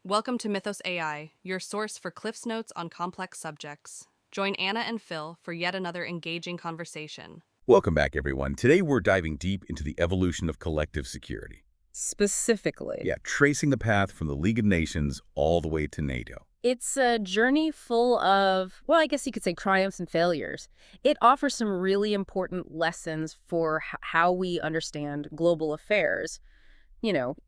Welcome to Mythos AI, your source for Cliff's Notes on complex subjects. Join Anna and Phil for yet another engaging conversation. Welcome back, everyone. Today we're diving deep into the evolution of collective security. Specifically. Yeah, tracing the path from the League of Nations all the way to NATO. It's a journey full of, well, I guess you could say triumphs and failures. It offers some really important lessons for how we understand global affairs,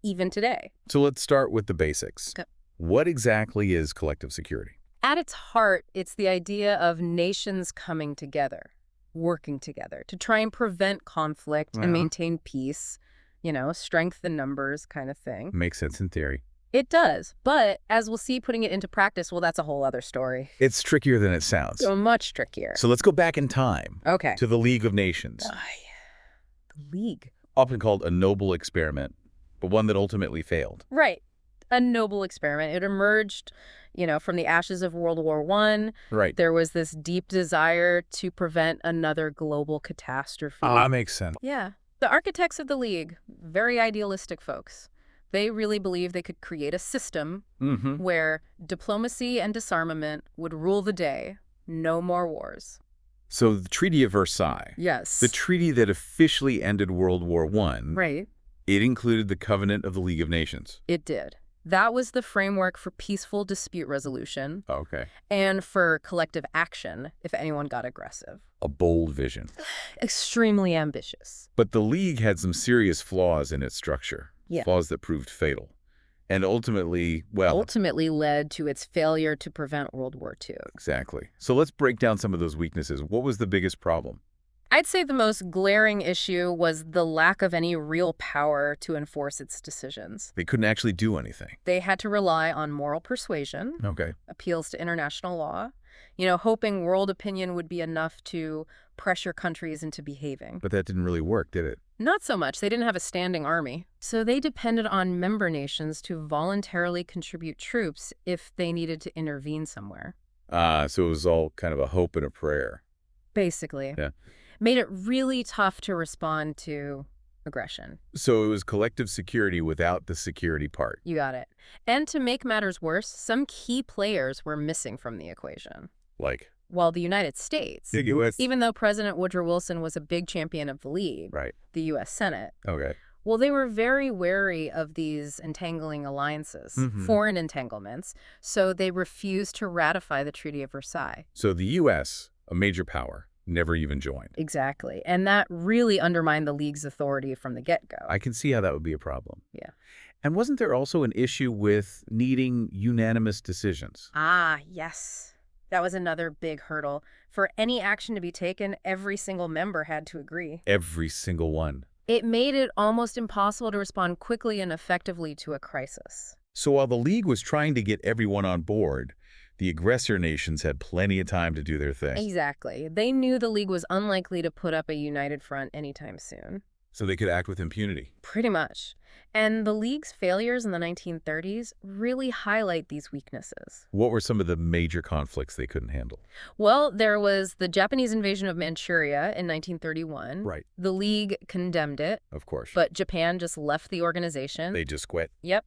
even today. So let's start with the basics. Okay. What exactly is collective security? At its heart, it's the idea of nations coming together, working together to try and prevent conflict and maintain peace, strength in numbers kind of thing. Makes sense in theory. It does, but as we'll see, putting it into practice, well, that's a whole other story. It's trickier than it sounds. So much trickier. So let's go back in time. Okay. To the League of Nations. The League. Often called a noble experiment, but one that ultimately failed. Right. A noble experiment. It emerged, from the ashes of World War I. Right. There was this deep desire to prevent another global catastrophe. That makes sense. Yeah. The architects of the League, very idealistic folks. They really believed they could create a system where diplomacy and disarmament would rule the day. No more wars. So the Treaty of Versailles. Yes. The treaty that officially ended World War I. Right. It included the Covenant of the League of Nations. It did. That was the framework for peaceful dispute resolution. Okay. And for collective action if anyone got aggressive. A bold vision. Extremely ambitious. But the League had some serious flaws in its structure. Yeah. Flaws that proved fatal. And ultimately, ultimately led to its failure to prevent World War II. Exactly. So let's break down some of those weaknesses. What was the biggest problem? I'd say the most glaring issue was the lack of any real power to enforce its decisions. They couldn't actually do anything. They had to rely on moral persuasion, Okay. appeals to international law, hoping world opinion would be enough to pressure countries into behaving. But that didn't really work, did it? Not so much. They didn't have a standing army. So they depended on member nations to voluntarily contribute troops if they needed to intervene somewhere. So it was all kind of a hope and a prayer. Basically. Yeah. Made it really tough to respond to aggression. So it was collective security without the security part. You got it. And to make matters worse, some key players were missing from the equation. Like? While the United States, The U.S. even though President Woodrow Wilson was a big champion of the League, Right. the U.S. Senate, Okay. well, they were very wary of these entangling alliances, foreign entanglements, so they refused to ratify the Treaty of Versailles. So the U.S., a major power, never even joined. Exactly. And that really undermined the League's authority from the get-go. I can see how that would be a problem. Yeah. And wasn't there also an issue with needing unanimous decisions? Ah, yes. That was another big hurdle. For any action to be taken, every single member had to agree. Every single one. It made it almost impossible to respond quickly and effectively to a crisis. So while the League was trying to get everyone on board, the aggressor nations had plenty of time to do their thing. Exactly. They knew the League was unlikely to put up a united front anytime soon. So they could act with impunity. Pretty much. And the League's failures in the 1930s really highlight these weaknesses. What were some of the major conflicts they couldn't handle? Well, there was the Japanese invasion of Manchuria in 1931. Right. The League condemned it. Of course. But Japan just left the organization. They just quit. Yep.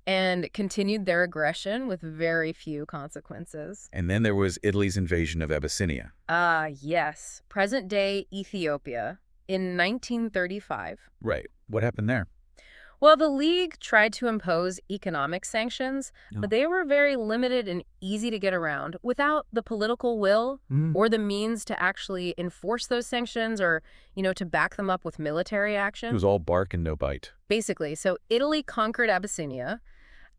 And continued their aggression with very few consequences. And then there was Italy's invasion of Abyssinia. Ah, yes. Present-day Ethiopia in 1935. Right. What happened there? Well, the League tried to impose economic sanctions, but they were very limited and easy to get around without the political will or the means to actually enforce those sanctions or, to back them up with military action. It was all bark and no bite. Basically. So Italy conquered Abyssinia,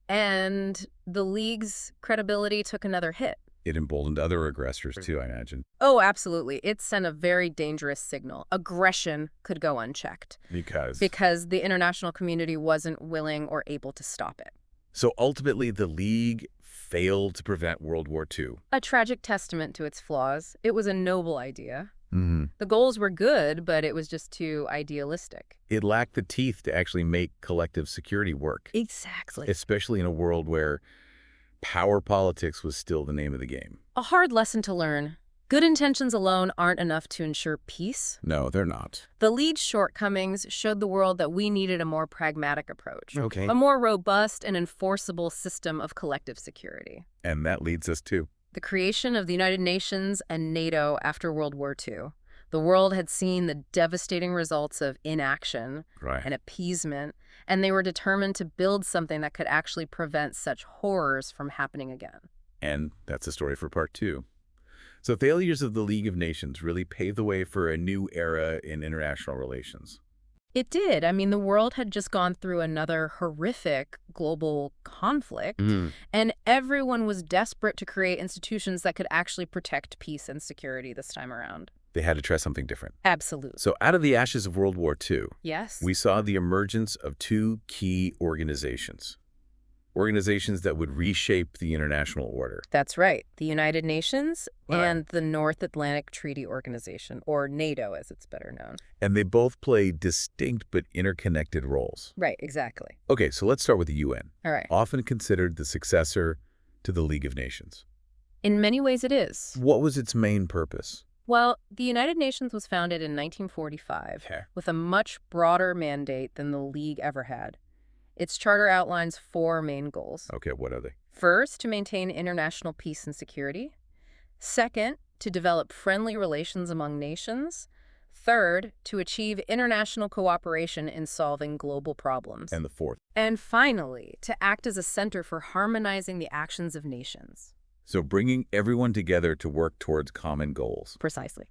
and the League's credibility took another hit. It emboldened other aggressors, too, I imagine. Oh, absolutely. It sent a very dangerous signal. Aggression could go unchecked. Because the international community wasn't willing or able to stop it. So ultimately, the League failed to prevent World War II. A tragic testament to its flaws. It was a noble idea. The goals were good, but it was just too idealistic. It lacked the teeth to actually make collective security work. Exactly. Especially in a world where power politics was still the name of the game. A hard lesson to learn. Good intentions alone aren't enough to ensure peace. No, they're not. The League's shortcomings showed the world that we needed a more pragmatic approach, Okay. a more robust and enforceable system of collective security. And that leads us to The creation of the United Nations and NATO after World War II. The world had seen the devastating results of inaction and appeasement, and they were determined to build something that could actually prevent such horrors from happening again. And that's a story for part 2. So failures of the League of Nations really paved the way for a new era in international relations. It did. I mean, the world had just gone through another horrific global conflict, and everyone was desperate to create institutions that could actually protect peace and security this time around. They had to try something different. Absolutely. So out of the ashes of World War II, Yes. we saw the emergence of 2 key organizations. Organizations that would reshape the international order. That's right. The United Nations Right. and the North Atlantic Treaty Organization, or NATO as it's better known. And they both play distinct but interconnected roles. Right, exactly. Okay, so let's start with the UN, All right. often considered the successor to the League of Nations. In many ways it is. What was its main purpose? Well, the United Nations was founded in 1945 with a much broader mandate than the League ever had. Its charter outlines 4 main goals. Okay, what are they? First, to maintain international peace and security. Second, to develop friendly relations among nations. Third, to achieve international cooperation in solving global problems. And the fourth. And finally, to act as a center for harmonizing the actions of nations. So bringing everyone together to work towards common goals. Precisely.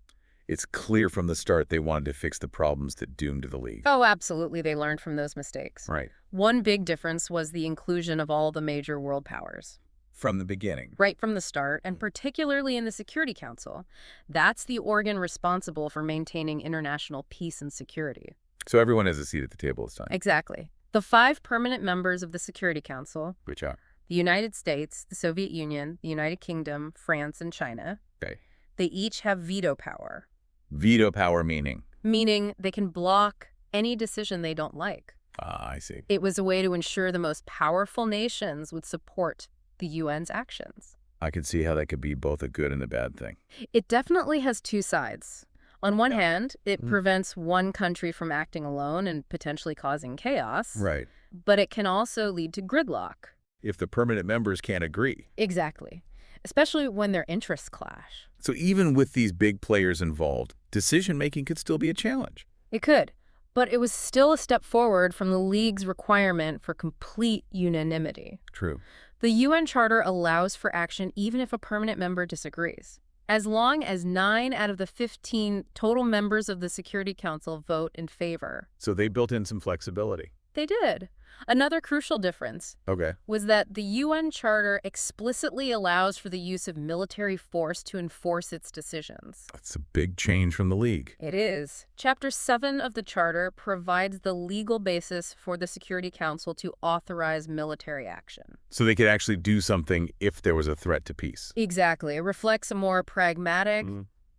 It's clear from the start they wanted to fix the problems that doomed the League. Oh, absolutely. They learned from those mistakes. Right. One big difference was the inclusion of all the major world powers. From the beginning. Right from the start, and particularly in the Security Council. That's the organ responsible for maintaining international peace and security. So everyone has a seat at the table this time. Exactly. The 5 permanent members of the Security Council, Which are? the United States, the Soviet Union, the United Kingdom, France, and China, Okay. they each have veto power. Veto power meaning? Meaning they can block any decision they don't like. Ah, I see. It was a way to ensure the most powerful nations would support the UN's actions. I can see how that could be both a good and a bad thing. It definitely has 2 sides. On one hand, it prevents one country from acting alone and potentially causing chaos. Right. But it can also lead to gridlock. If the permanent members can't agree. Exactly. Especially when their interests clash. So even with these big players involved, decision-making could still be a challenge. It could. But it was still a step forward from the League's requirement for complete unanimity. True. The UN Charter allows for action even if a permanent member disagrees, as long as 9 out of the 15 total members of the Security Council vote in favor. So they built in some flexibility. They did. Another crucial difference Okay. was that the UN Charter explicitly allows for the use of military force to enforce its decisions. That's a big change from the League. It is. Chapter 7 of the Charter provides the legal basis for the Security Council to authorize military action. So they could actually do something if there was a threat to peace. Exactly. It reflects a more pragmatic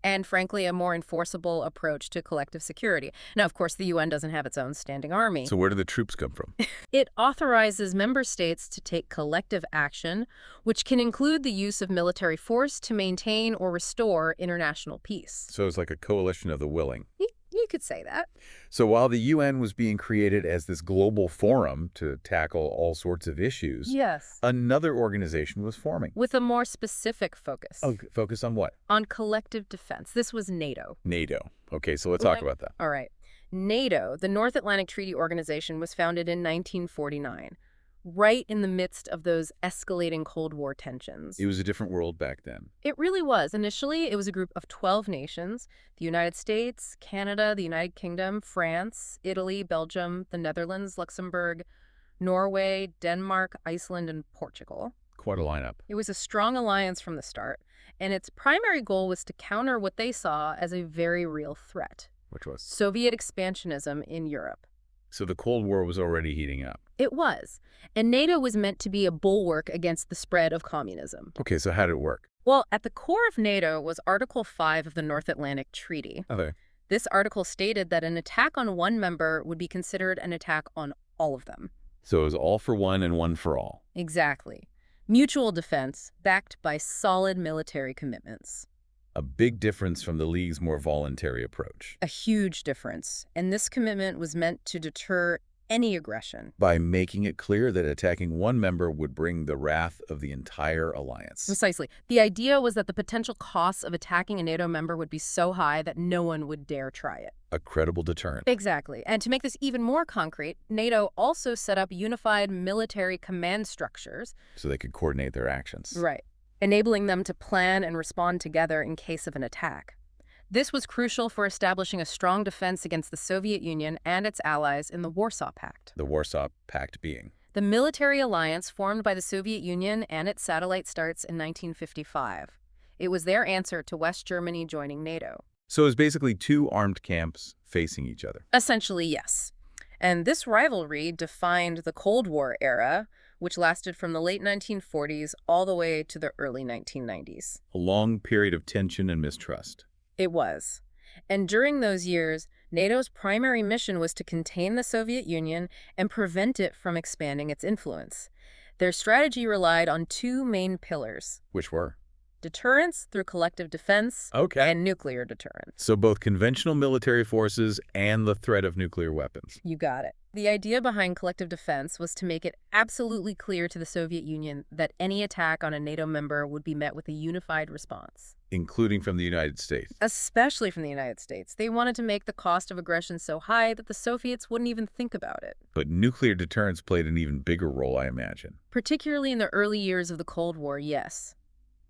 and, frankly, a more enforceable approach to collective security. Now, of course, the UN doesn't have its own standing army. So where do the troops come from? It authorizes member states to take collective action, which can include the use of military force to maintain or restore international peace. So it's like a coalition of the willing. You could say that. So while the UN was being created as this global forum to tackle all sorts of issues, Yes. another organization was forming. With a more specific focus. Oh, focus on what? On collective defense. This was NATO. NATO. Okay, so let's talk about that. All right. NATO, the North Atlantic Treaty Organization, was founded in 1949, right in the midst of those escalating Cold War tensions. It was a different world back then. It really was. Initially, it was a group of 12 nations: the United States, Canada, the United Kingdom, France, Italy, Belgium, the Netherlands, Luxembourg, Norway, Denmark, Iceland, and Portugal. Quite a lineup. It was a strong alliance from the start, and its primary goal was to counter what they saw as a very real threat: Which was? Soviet expansionism in Europe. So the Cold War was already heating up. It was. And NATO was meant to be a bulwark against the spread of communism. Okay, so how did it work? Well, at the core of NATO was Article 5 of the North Atlantic Treaty. Okay. This article stated that an attack on one member would be considered an attack on all of them. So it was all for one and one for all. Exactly. Mutual defense backed by solid military commitments. A big difference from the League's more voluntary approach. A huge difference. And this commitment was meant to deter any aggression. By making it clear that attacking one member would bring the wrath of the entire alliance. Precisely. The idea was that the potential costs of attacking a NATO member would be so high that no one would dare try it. A credible deterrent. Exactly. And to make this even more concrete, NATO also set up unified military command structures. So they could coordinate their actions. Right. Enabling them to plan and respond together in case of an attack. This was crucial for establishing a strong defense against the Soviet Union and its allies in the Warsaw Pact. The Warsaw Pact being? The military alliance formed by the Soviet Union and its satellite states in 1955. It was their answer to West Germany joining NATO. So it was basically two armed camps facing each other. Essentially, yes. And this rivalry defined the Cold War era, which lasted from the late 1940s all the way to the early 1990s. A long period of tension and mistrust. It was. And during those years, NATO's primary mission was to contain the Soviet Union and prevent it from expanding its influence. Their strategy relied on two main pillars. Which were? Deterrence through collective defense and nuclear deterrence. So both conventional military forces and the threat of nuclear weapons. You got it. The idea behind collective defense was to make it absolutely clear to the Soviet Union that any attack on a NATO member would be met with a unified response. Including from the United States. Especially from the United States. They wanted to make the cost of aggression so high that the Soviets wouldn't even think about it. But nuclear deterrence played an even bigger role, I imagine. Particularly in the early years of the Cold War, yes.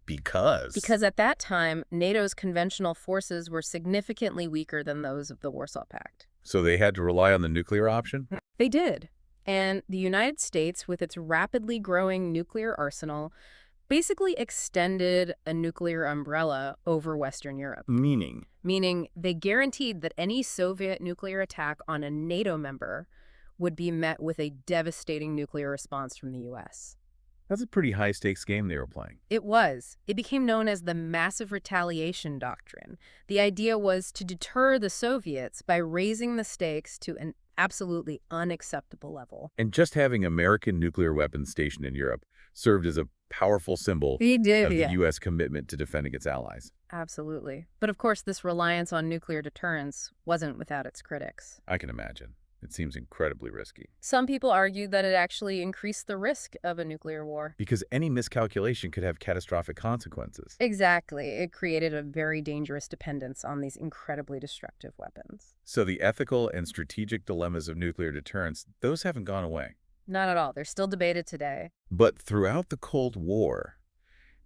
Because? Because at that time, NATO's conventional forces were significantly weaker than those of the Warsaw Pact. So they had to rely on the nuclear option? They did. And the United States, with its rapidly growing nuclear arsenal, basically extended a nuclear umbrella over Western Europe. Meaning? Meaning they guaranteed that any Soviet nuclear attack on a NATO member would be met with a devastating nuclear response from the U.S. That's a pretty high-stakes game they were playing. It was. It became known as the massive retaliation doctrine. The idea was to deter the Soviets by raising the stakes to an absolutely unacceptable level. And just having American nuclear weapons stationed in Europe served as a powerful symbol of the U.S. commitment to defending its allies. Absolutely. But of course, this reliance on nuclear deterrence wasn't without its critics. I can imagine. It seems incredibly risky. Some people argued that it actually increased the risk of a nuclear war. Because any miscalculation could have catastrophic consequences. Exactly. It created a very dangerous dependence on these incredibly destructive weapons. So the ethical and strategic dilemmas of nuclear deterrence, those haven't gone away. Not at all. They're still debated today. But throughout the Cold War,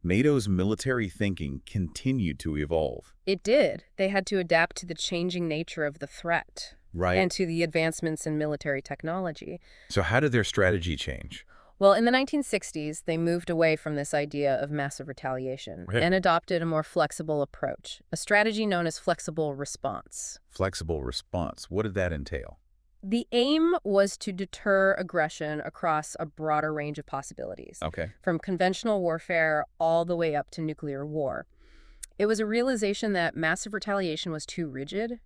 NATO's military thinking continued to evolve. It did. They had to adapt to the changing nature of the threat. Right. And to the advancements in military technology. So how did their strategy change? Well, in the 1960s, they moved away from this idea of massive retaliation and adopted a more flexible approach, a strategy known as flexible response. Flexible response. What did that entail? The aim was to deter aggression across a broader range of possibilities, from conventional warfare all the way up to nuclear war. It was a realization that massive retaliation was too rigid.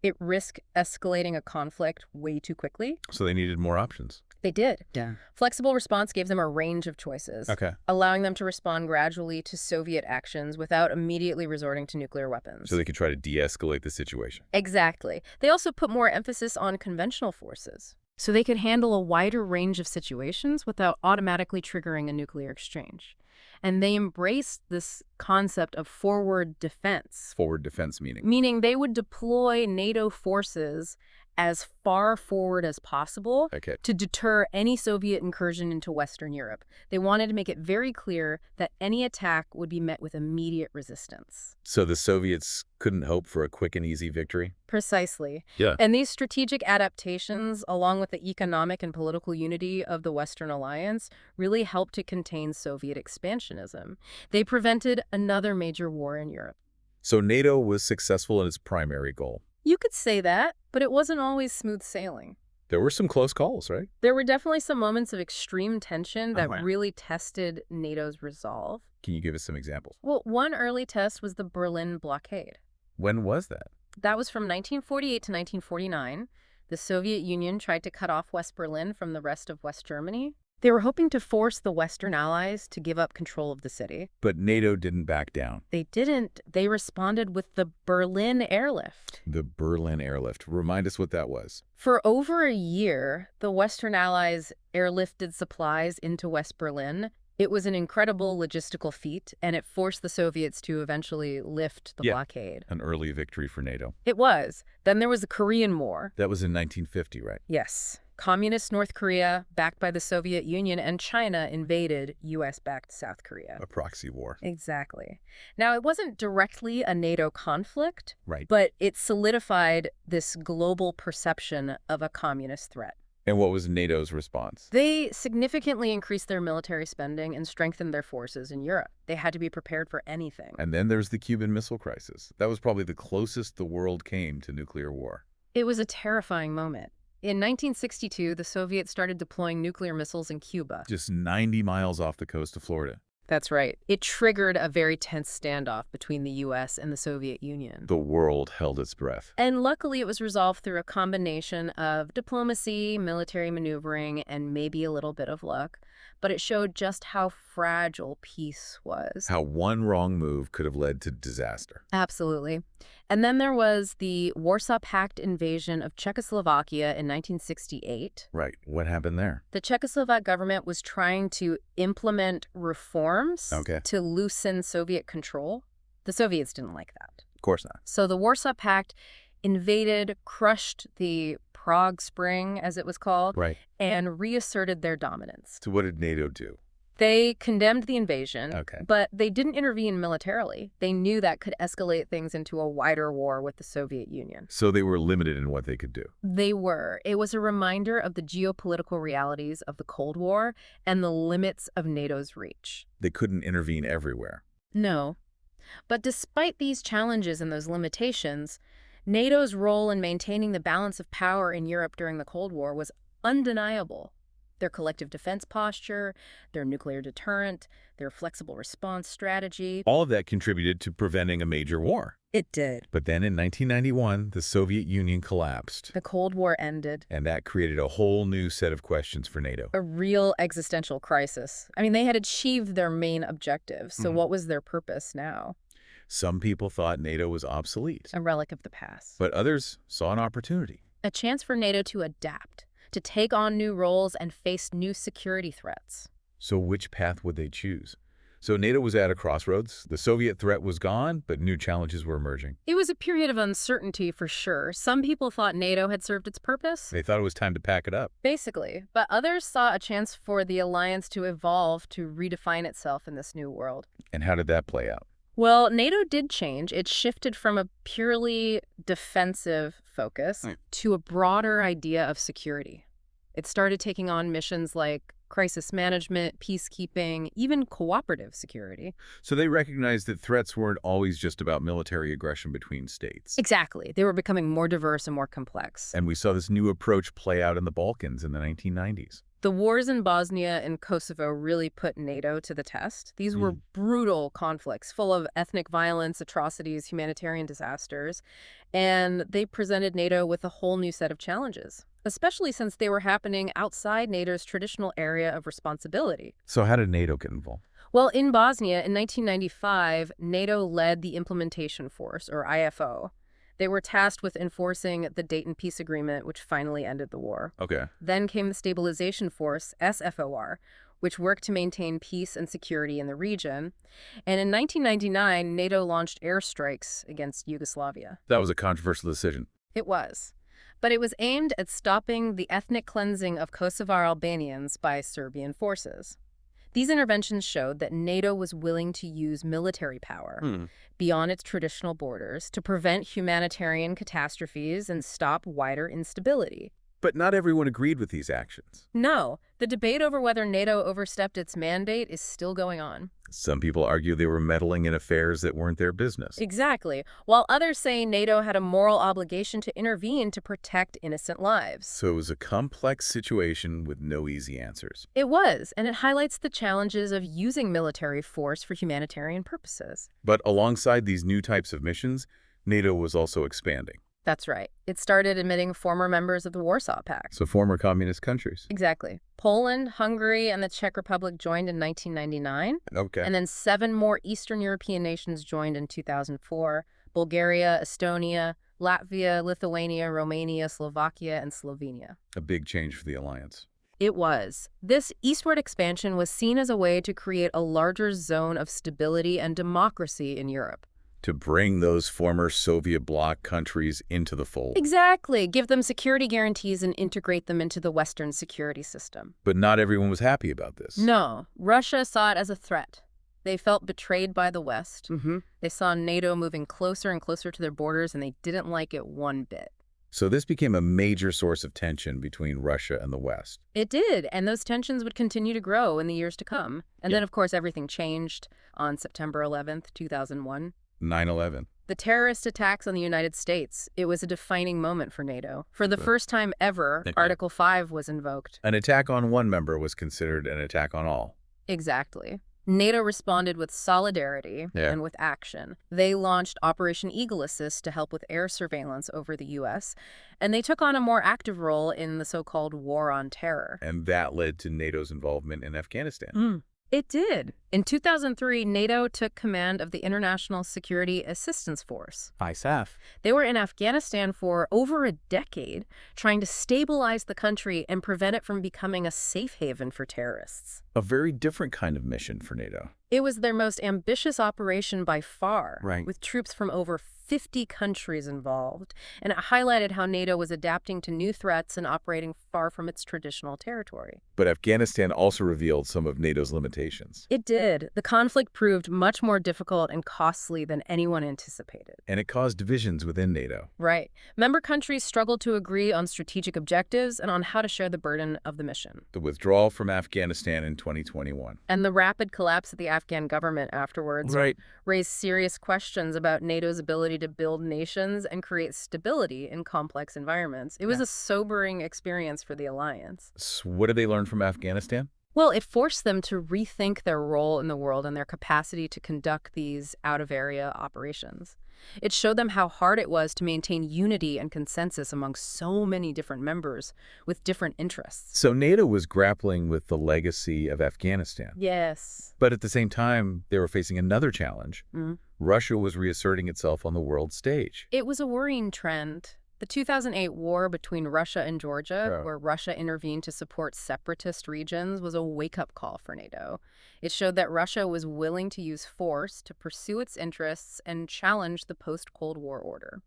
It risked escalating a conflict way too quickly. So they needed more options. They did. Yeah. Flexible response gave them a range of choices, allowing them to respond gradually to Soviet actions without immediately resorting to nuclear weapons. So they could try to de-escalate the situation. Exactly. They also put more emphasis on conventional forces, so they could handle a wider range of situations without automatically triggering a nuclear exchange. And they embraced this concept of forward defense. Forward defense meaning? Meaning they would deploy NATO forces as far forward as possible to deter any Soviet incursion into Western Europe. They wanted to make it very clear that any attack would be met with immediate resistance. So the Soviets couldn't hope for a quick and easy victory? Precisely. Yeah. And these strategic adaptations, along with the economic and political unity of the Western alliance, really helped to contain Soviet expansionism. They prevented another major war in Europe. So NATO was successful in its primary goal. You could say that, but it wasn't always smooth sailing. There were some close calls, right? There were definitely some moments of extreme tension that really tested NATO's resolve. Can you give us some examples? Well, one early test was the Berlin blockade. When was that? That was from 1948 to 1949. The Soviet Union tried to cut off West Berlin from the rest of West Germany. They were hoping to force the Western allies to give up control of the city. But NATO didn't back down. They didn't. They responded with the Berlin airlift. The Berlin airlift. Remind us what that was. For over a year, the Western allies airlifted supplies into West Berlin. It was an incredible logistical feat, and it forced the Soviets to eventually lift the blockade. An early victory for NATO. It was. Then there was the Korean War. That was in 1950, right? Yes. Communist North Korea, backed by the Soviet Union, and China invaded U.S.-backed South Korea. A proxy war. Exactly. Now, it wasn't directly a NATO conflict, Right. but it solidified this global perception of a communist threat. And what was NATO's response? They significantly increased their military spending and strengthened their forces in Europe. They had to be prepared for anything. And then there's the Cuban Missile Crisis. That was probably the closest the world came to nuclear war. It was a terrifying moment. In 1962, the Soviets started deploying nuclear missiles in Cuba. Just 90 miles off the coast of Florida. That's right. It triggered a very tense standoff between the U.S. and the Soviet Union. The world held its breath. And luckily, it was resolved through a combination of diplomacy, military maneuvering, and maybe a little bit of luck. But it showed just how fragile peace was. How one wrong move could have led to disaster. Absolutely. And then there was the Warsaw Pact invasion of Czechoslovakia in 1968. Right. What happened there? The Czechoslovak government was trying to implement reforms to loosen Soviet control. The Soviets didn't like that. Of course not. So the Warsaw Pact invaded, crushed the Prague Spring, as it was called, Right. and reasserted their dominance. So what did NATO do? They condemned the invasion, Okay. but they didn't intervene militarily. They knew that could escalate things into a wider war with the Soviet Union. So they were limited in what they could do. They were. It was a reminder of the geopolitical realities of the Cold War and the limits of NATO's reach. They couldn't intervene everywhere. No. But despite these challenges and those limitations, NATO's role in maintaining the balance of power in Europe during the Cold War was undeniable. Their collective defense posture, their nuclear deterrent, their flexible response strategy. All of that contributed to preventing a major war. It did. But then in 1991, the Soviet Union collapsed. The Cold War ended. And that created a whole new set of questions for NATO. A real existential crisis. I mean, they had achieved their main objective, so what was their purpose now? Some people thought NATO was obsolete. A relic of the past. But others saw an opportunity. A chance for NATO to adapt, to take on new roles and face new security threats. So which path would they choose? So NATO was at a crossroads. The Soviet threat was gone, but new challenges were emerging. It was a period of uncertainty for sure. Some people thought NATO had served its purpose. They thought it was time to pack it up. Basically. But others saw a chance for the alliance to evolve, to redefine itself in this new world. And how did that play out? Well, NATO did change. It shifted from a purely defensive focus to a broader idea of security. It started taking on missions like crisis management, peacekeeping, even cooperative security. So they recognized that threats weren't always just about military aggression between states. Exactly. They were becoming more diverse and more complex. And we saw this new approach play out in the Balkans in the 1990s. The wars in Bosnia and Kosovo really put NATO to the test. These were brutal conflicts, full of ethnic violence, atrocities, humanitarian disasters, and they presented NATO with a whole new set of challenges, especially since they were happening outside NATO's traditional area of responsibility. So how did NATO get involved? Well, in Bosnia, in 1995, NATO led the Implementation Force, or IFO. They were tasked with enforcing the Dayton Peace Agreement, which finally ended the war. Okay. Then came the Stabilization Force, SFOR, which worked to maintain peace and security in the region. And in 1999, NATO launched airstrikes against Yugoslavia. That was a controversial decision. It was. But it was aimed at stopping the ethnic cleansing of Kosovar Albanians by Serbian forces. These interventions showed that NATO was willing to use military power beyond its traditional borders to prevent humanitarian catastrophes and stop wider instability. But not everyone agreed with these actions. No, the debate over whether NATO overstepped its mandate is still going on. Some people argue they were meddling in affairs that weren't their business. Exactly, while others say NATO had a moral obligation to intervene to protect innocent lives. So it was a complex situation with no easy answers. It was, and it highlights the challenges of using military force for humanitarian purposes. But alongside these new types of missions, NATO was also expanding. That's right. It started admitting former members of the Warsaw Pact. So former communist countries. Exactly. Poland, Hungary, and the Czech Republic joined in 1999. Okay. And then 7 more Eastern European nations joined in 2004. Bulgaria, Estonia, Latvia, Lithuania, Romania, Slovakia, and Slovenia. A big change for the alliance. It was. This eastward expansion was seen as a way to create a larger zone of stability and democracy in Europe. To bring those former Soviet bloc countries into the fold. Exactly. Give them security guarantees and integrate them into the Western security system. But not everyone was happy about this. No. Russia saw it as a threat. They felt betrayed by the West. They saw NATO moving closer and closer to their borders, and they didn't like it one bit. So this became a major source of tension between Russia and the West. It did, and those tensions would continue to grow in the years to come. And then, of course, everything changed on September 11th, 2001. 9/11. The terrorist attacks on the United States, it was a defining moment for NATO. For the first time ever, Article 5 was invoked. An attack on one member was considered an attack on all. Exactly. NATO responded with solidarity and with action. They launched Operation Eagle Assist to help with air surveillance over the U.S., and they took on a more active role in the so-called War on Terror. And that led to NATO's involvement in Afghanistan. It did. In 2003, NATO took command of the International Security Assistance Force. ISAF. They were in Afghanistan for over a decade, trying to stabilize the country and prevent it from becoming a safe haven for terrorists. A very different kind of mission for NATO. It was their most ambitious operation by far, Right. with troops from over 50 countries involved, and it highlighted how NATO was adapting to new threats and operating far from its traditional territory. But Afghanistan also revealed some of NATO's limitations. It did. The conflict proved much more difficult and costly than anyone anticipated. And it caused divisions within NATO. Right. Member countries struggled to agree on strategic objectives and on how to share the burden of the mission. The withdrawal from Afghanistan in 2021. And the rapid collapse of the Afghan government afterwards raised serious questions about NATO's ability to build nations and create stability in complex environments. It was a sobering experience for the alliance. So what did they learn from Afghanistan? Well, it forced them to rethink their role in the world and their capacity to conduct these out-of-area operations. It showed them how hard it was to maintain unity and consensus among so many different members with different interests. So NATO was grappling with the legacy of Afghanistan. Yes. But at the same time, they were facing another challenge. Russia was reasserting itself on the world stage. It was a worrying trend. The 2008 war between Russia and Georgia, where Russia intervened to support separatist regions, was a wake-up call for NATO. It showed that Russia was willing to use force to pursue its interests and challenge the post-Cold War order.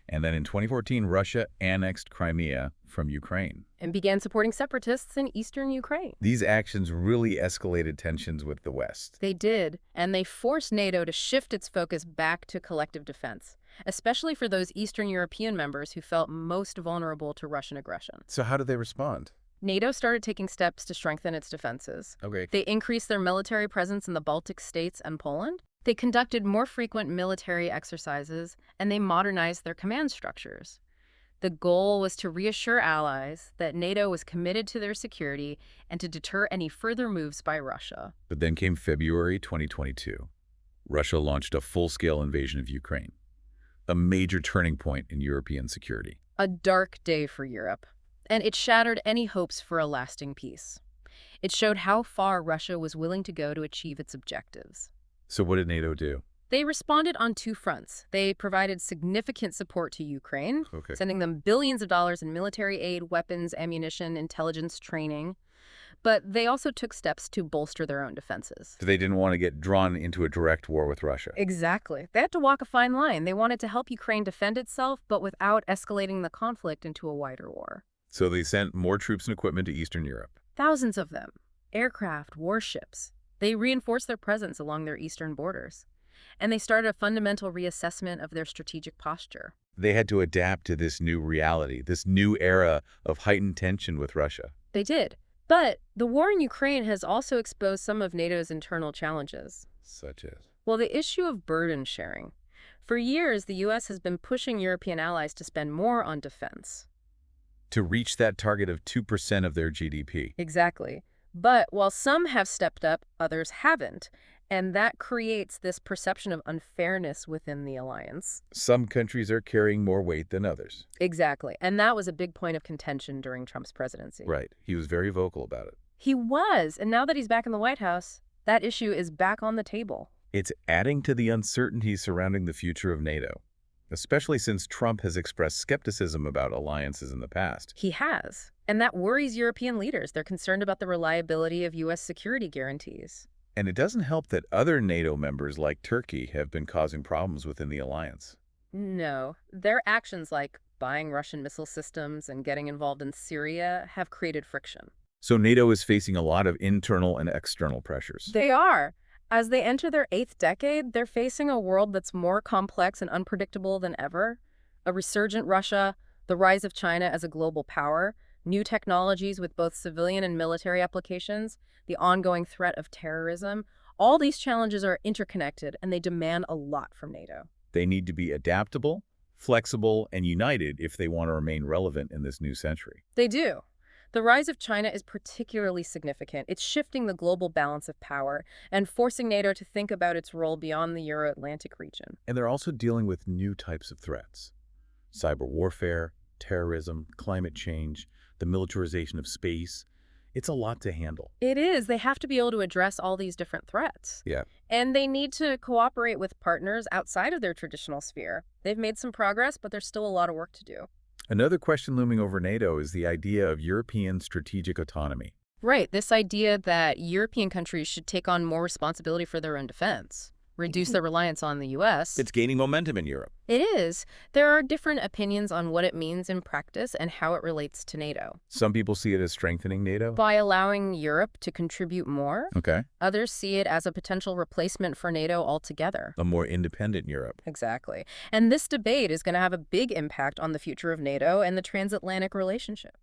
And then in 2014, Russia annexed Crimea from Ukraine. And began supporting separatists in eastern Ukraine. These actions really escalated tensions with the West. They did, and they forced NATO to shift its focus back to collective defense, especially for those Eastern European members who felt most vulnerable to Russian aggression. So how did they respond? NATO started taking steps to strengthen its defenses. Okay. They increased their military presence in the Baltic states and Poland. They conducted more frequent military exercises, and they modernized their command structures. The goal was to reassure allies that NATO was committed to their security and to deter any further moves by Russia. But then came February 2022. Russia launched a full-scale invasion of Ukraine, a major turning point in European security. A dark day for Europe, and it shattered any hopes for a lasting peace. It showed how far Russia was willing to go to achieve its objectives. So what did NATO do? They responded on 2 fronts. They provided significant support to Ukraine, sending them billions of dollars in military aid, weapons, ammunition, intelligence training. But they also took steps to bolster their own defenses. So they didn't want to get drawn into a direct war with Russia. Exactly. They had to walk a fine line. They wanted to help Ukraine defend itself, but without escalating the conflict into a wider war. So they sent more troops and equipment to Eastern Europe. Thousands of them. Aircraft, warships. They reinforced their presence along their eastern borders. And they started a fundamental reassessment of their strategic posture. They had to adapt to this new reality, this new era of heightened tension with Russia. They did. But the war in Ukraine has also exposed some of NATO's internal challenges. Such as? Well, the issue of burden sharing. For years, the U.S. has been pushing European allies to spend more on defense. To reach that target of 2% of their GDP. Exactly. But while some have stepped up, others haven't. And that creates this perception of unfairness within the alliance. Some countries are carrying more weight than others. Exactly. And that was a big point of contention during Trump's presidency. Right. He was very vocal about it. He was. And now that he's back in the White House, that issue is back on the table. It's adding to the uncertainty surrounding the future of NATO, especially since Trump has expressed skepticism about alliances in the past. He has. And that worries European leaders. They're concerned about the reliability of U.S. security guarantees. And it doesn't help that other NATO members like Turkey have been causing problems within the alliance. No. Their actions like buying Russian missile systems and getting involved in Syria have created friction. So NATO is facing a lot of internal and external pressures. They are. As they enter their 8th decade, they're facing a world that's more complex and unpredictable than ever. A resurgent Russia, the rise of China as a global power, new technologies with both civilian and military applications, the ongoing threat of terrorism. All these challenges are interconnected, and they demand a lot from NATO. They need to be adaptable, flexible, and united if they want to remain relevant in this new century. They do. The rise of China is particularly significant. It's shifting the global balance of power and forcing NATO to think about its role beyond the Euro-Atlantic region. And they're also dealing with new types of threats. Cyber warfare, terrorism, climate change, the militarization of space. It's a lot to handle. It is. They have to be able to address all these different threats. Yeah. And they need to cooperate with partners outside of their traditional sphere. They've made some progress, but there's still a lot of work to do. Another question looming over NATO is the idea of European strategic autonomy. Right. This idea that European countries should take on more responsibility for their own defense, reduce their reliance on the U.S. It's gaining momentum in Europe. It is. There are different opinions on what it means in practice and how it relates to NATO. Some people see it as strengthening NATO. By allowing Europe to contribute more, Okay. others see it as a potential replacement for NATO altogether. A more independent Europe. Exactly. And this debate is going to have a big impact on the future of NATO and the transatlantic relationship.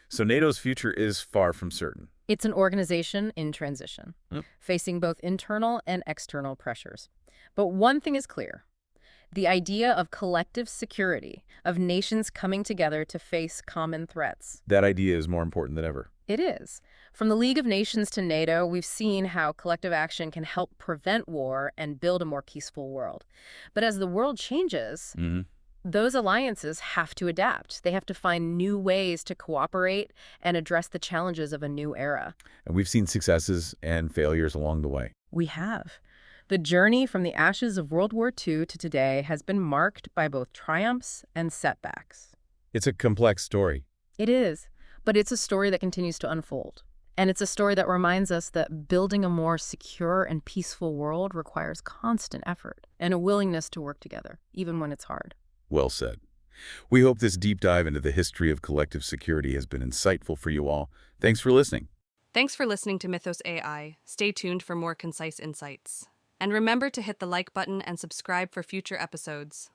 So NATO's future is far from certain. It's an organization in transition, facing both internal and external pressures. But one thing is clear. The idea of collective security, of nations coming together to face common threats. That idea is more important than ever. It is. From the League of Nations to NATO, we've seen how collective action can help prevent war and build a more peaceful world. But as the world changes, those alliances have to adapt. They have to find new ways to cooperate and address the challenges of a new era. And we've seen successes and failures along the way. We have. The journey from the ashes of World War II to today has been marked by both triumphs and setbacks. It's a complex story. It is, but it's a story that continues to unfold. And it's a story that reminds us that building a more secure and peaceful world requires constant effort and a willingness to work together, even when it's hard. Well said. We hope this deep dive into the history of collective security has been insightful for you all. Thanks for listening. Thanks for listening to Mythos AI. Stay tuned for more concise insights. And remember to hit the like button and subscribe for future episodes.